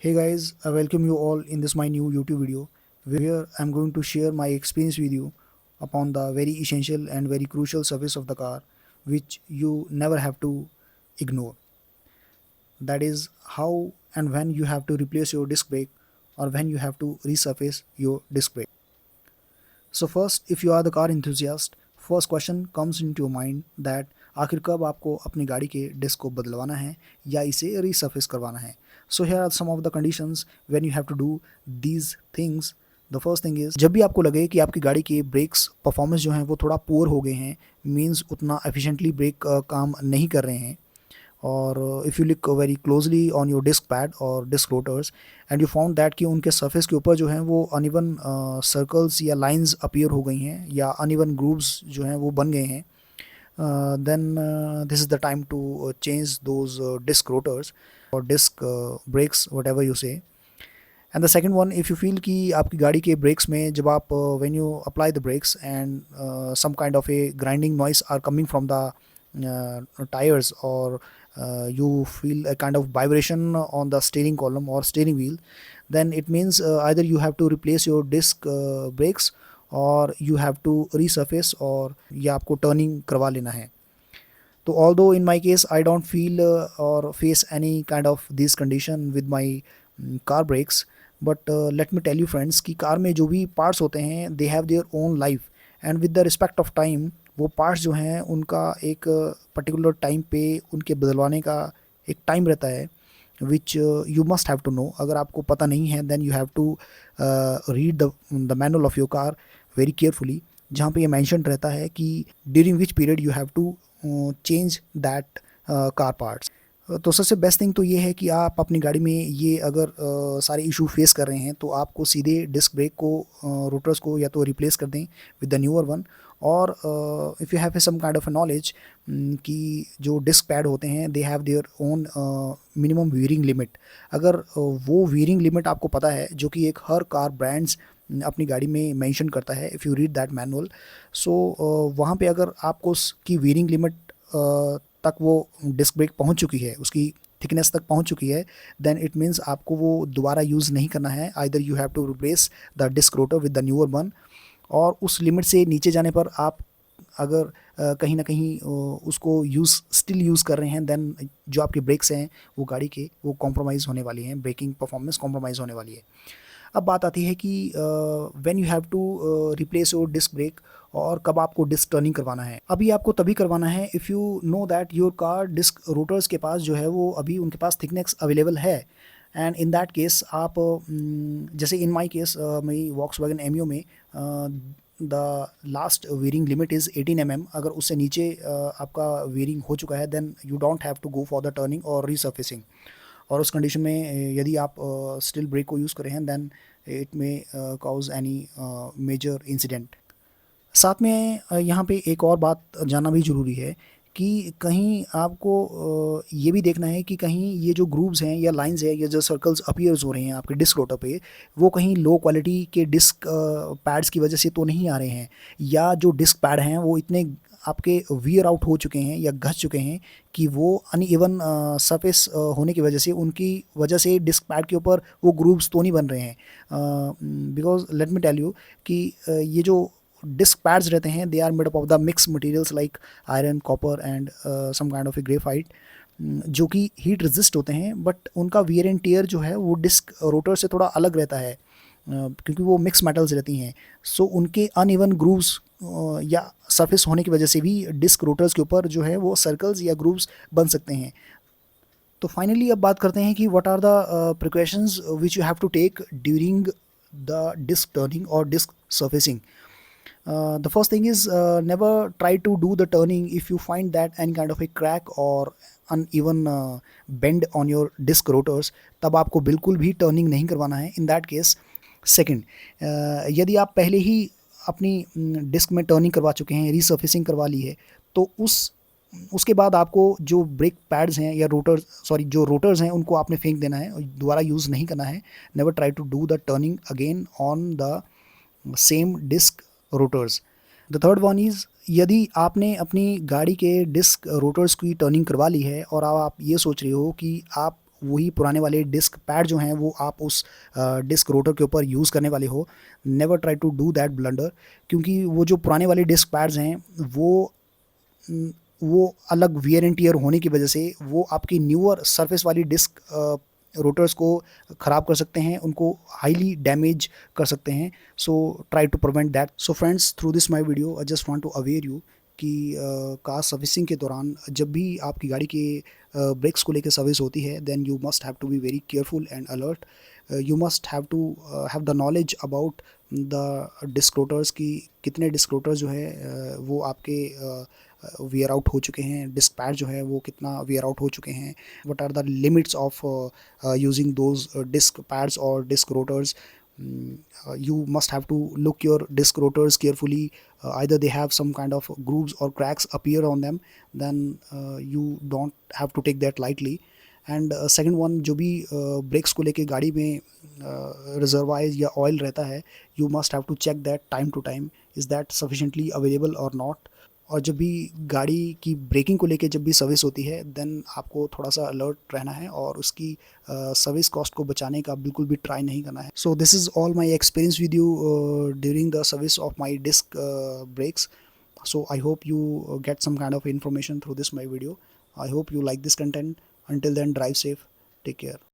Hey guys, I welcome you all in this my new YouTube video where I'm going to share my experience with you upon the very essential and very crucial service of the car which you never have to ignore. That is how and when you have to replace your disc brake or when you have to resurface your disc brake. So first, if you are the car enthusiast, first question comes into your mind that आखिर कब आपको अपनी गाड़ी के disc को बदलवाना है या इसे रीसर्फेस करवाना है. So here are some of the conditions when you have to do these things. The first thing is, जब भी आपको लगे कि आपकी गाड़ी के ब्रेक्स परफॉर्मेंस जो हैं वो थोड़ा पुअर हो गए हैं, मीन्स उतना एफिशिएंटली ब्रेक काम नहीं कर रहे हैं, और if you look very closely on your disc pad और disc rotors and you found that कि उनके सरफेस के ऊपर जो हैं वो अनइवन सर्कल्स या लाइंस अपीयर हो गई हैं या अनइवन ग्रूव्स जो हैं वो बन गए हैं, then this is the time to change those disc rotors or disc brakes, whatever you say. And the second one, if you feel कि आपकी गाड़ी के brakes में जब आप when you apply the brakes and some kind of a grinding noise are coming from the tires, or you feel a kind of vibration on the steering column or steering wheel, then it means either you have to replace your disc brakes और you have to resurface और या आपको turning करवा लेना है. तो although in my case I don't feel और face any kind of this condition with my car brakes, but let me tell you friends कि कार में जो भी पार्ट्स होते हैं they have their own life, and with the respect of time वो parts जो हैं उनका एक पर्टिकुलर टाइम पे उनके बदलवाने का एक टाइम रहता है which you must have to know. अगर आपको पता नहीं है then you have to read the manual of your car very carefully, जहाँ पे ये मैंशन रहता है कि during which period you have to change that car parts. तो सबसे बेस्ट थिंग तो ये है कि आप अपनी गाड़ी में ये अगर सारे इशू फेस कर रहे हैं तो आपको सीधे डिस्क ब्रेक को रोटर्स को या तो रिप्लेस कर दें विद द न्यूअर वन, और if you have some kind of knowledge कि जो डिस्क पैड होते हैं they have their own minimum wearing limit. अगर वो वीयरिंग लिमिट आपको पता है जो कि एक हर कार ब्रांड्स अपनी गाड़ी में मेंशन करता है, if you read that manual, so वहाँ पे अगर आपको उसकी वीयरिंग लिमिट तक वो डिस्क ब्रेक पहुँच चुकी है, उसकी थिकनेस तक पहुँच चुकी है, देन इट मीन्स आपको वो दोबारा यूज़ नहीं करना है. Either you have to replace the disc rotor with the newer one, और उस लिमिट से नीचे जाने पर आप अगर कहीं ना कहीं उसको स्टिल यूज़ कर रहे हैं, देन जो आपके ब्रेक्स हैं वो गाड़ी के वो कॉम्प्रोमाइज़ होने वाली हैं, ब्रेकिंग परफॉर्मेंस कॉम्प्रोमाइज़ होने वाली है. अब बात आती है कि when you have to replace your disc brake और कब आपको डिस्क टर्निंग करवाना है. अभी आपको तभी करवाना है if you know that your car disc rotors के पास जो है वो अभी उनके पास थिकनेस अवेलेबल है, एंड इन दैट केस आप जैसे इन माई केस मेरी वॉक्सवैगन एमियो में the last wearing limit is 18 mm. अगर उससे नीचे आपका वीयरिंग हो चुका है then you don't have to go for the turning और रीसर्फेसिंग. और उस कंडीशन में यदि आप स्टिल ब्रेक को यूज़ कर रहे हैं then it may cause any major incident. साथ में यहाँ पे एक और बात जानना भी ज़रूरी है कि कहीं आपको ये भी देखना है कि कहीं ये जो ग्रूव्स हैं या लाइंस है या जो सर्कल्स अपीयर्स हो रहे हैं आपके डिस्क रोटर पे, वो कहीं लो क्वालिटी के डिस्क पैड्स की वजह से तो नहीं आ रहे हैं, या जो डिस्क पैड हैं वो इतने आपके वियर आउट हो चुके हैं या घस चुके हैं कि वो अनइवन सरफेस होने की वजह से उनकी वजह से डिस्क पैड के ऊपर वो ग्रूव्स तो नहीं बन रहे हैं. Because let me tell you कि ये जो डिस्क पैड्स रहते हैं they are made up of the mix materials like iron, copper and some kind of a graphite, जो कि हीट रेजिस्ट होते हैं, बट उनका वियर एंड टियर जो है वो डिस्क रोटर से थोड़ा अलग रहता है क्योंकि वो मिक्स मेटल्स रहती हैं. सो उनके अनइवन ग्रूव्स या सरफेस होने की वजह से भी डिस्क रोटर्स के ऊपर जो है वो सर्कल्स या ग्रूव्स बन सकते हैं. तो फाइनली अब बात करते हैं कि what are the precautions which you have to take during the disc turning और disc surfacing. The first thing is never try to do the turning if you find that any kind of a crack or uneven bend on your disc rotors. तब आपको बिल्कुल भी turning नहीं करवाना है इन that case. Second, यदि आप पहले ही अपनी डिस्क में टर्निंग करवा चुके हैं, रीसर्फेसिंग करवा ली है, तो उसके बाद आपको जो ब्रेक पैड्स हैं या जो रोटर्स हैं उनको आपने फेंक देना है और दोबारा यूज़ नहीं करना है. Never try to do the turning again on the same disc rotors. The third one is, यदि आपने अपनी गाड़ी के डिस्क रोटर्स की टर्निंग करवा ली है और अब आप ये सोच रहे हो कि आप वही पुराने वाले डिस्क पैड जो हैं वो आप उस डिस्क रोटर के ऊपर यूज़ करने वाले हो। Never try to do that blunder, क्योंकि वो जो पुराने वाले डिस्क पैड्स हैं वो अलग वियर एंड टियर होने की वजह से वो आपकी न्यूअर सरफेस वाली डिस्क रोटर्स को ख़राब कर सकते हैं, उनको हाईली डैमेज कर सकते हैं। So try to prevent that. So friends, through this my video I just want to aware you कि कार सर्विसिंग के दौरान जब भी आपकी गाड़ी के ब्रेक्स को लेकर सर्विस होती है, then you must have to be very careful and alert. You must have to have the knowledge about the disc rotors की कितने डिस्क रोटर्स जो है वो आपके वियर आउट हो चुके हैं, डिस्क पैड जो है वो कितना वियर आउट हो चुके हैं, what are the limits of using those disc pads और disc rotors. You must have to look your disc rotors carefully. Either they have some kind of grooves or cracks appear on them, then you don't have to take that lightly. And second one, जो भी breaks को लेके गाड़ी में रिजर्वाइज या oil रहता है, you must have to check that time to time, is that sufficiently available और नॉट. और जब भी गाड़ी की ब्रेकिंग को लेके जब भी सर्विस होती है, देन आपको थोड़ा सा अलर्ट रहना है और उसकी सर्विस कॉस्ट को बचाने का बिल्कुल भी ट्राई नहीं करना है. So this is all my experience with you during the service of my disc brakes. So I hope you get some kind of information through this my video. I hope you like this content. Until then, drive safe. Take care.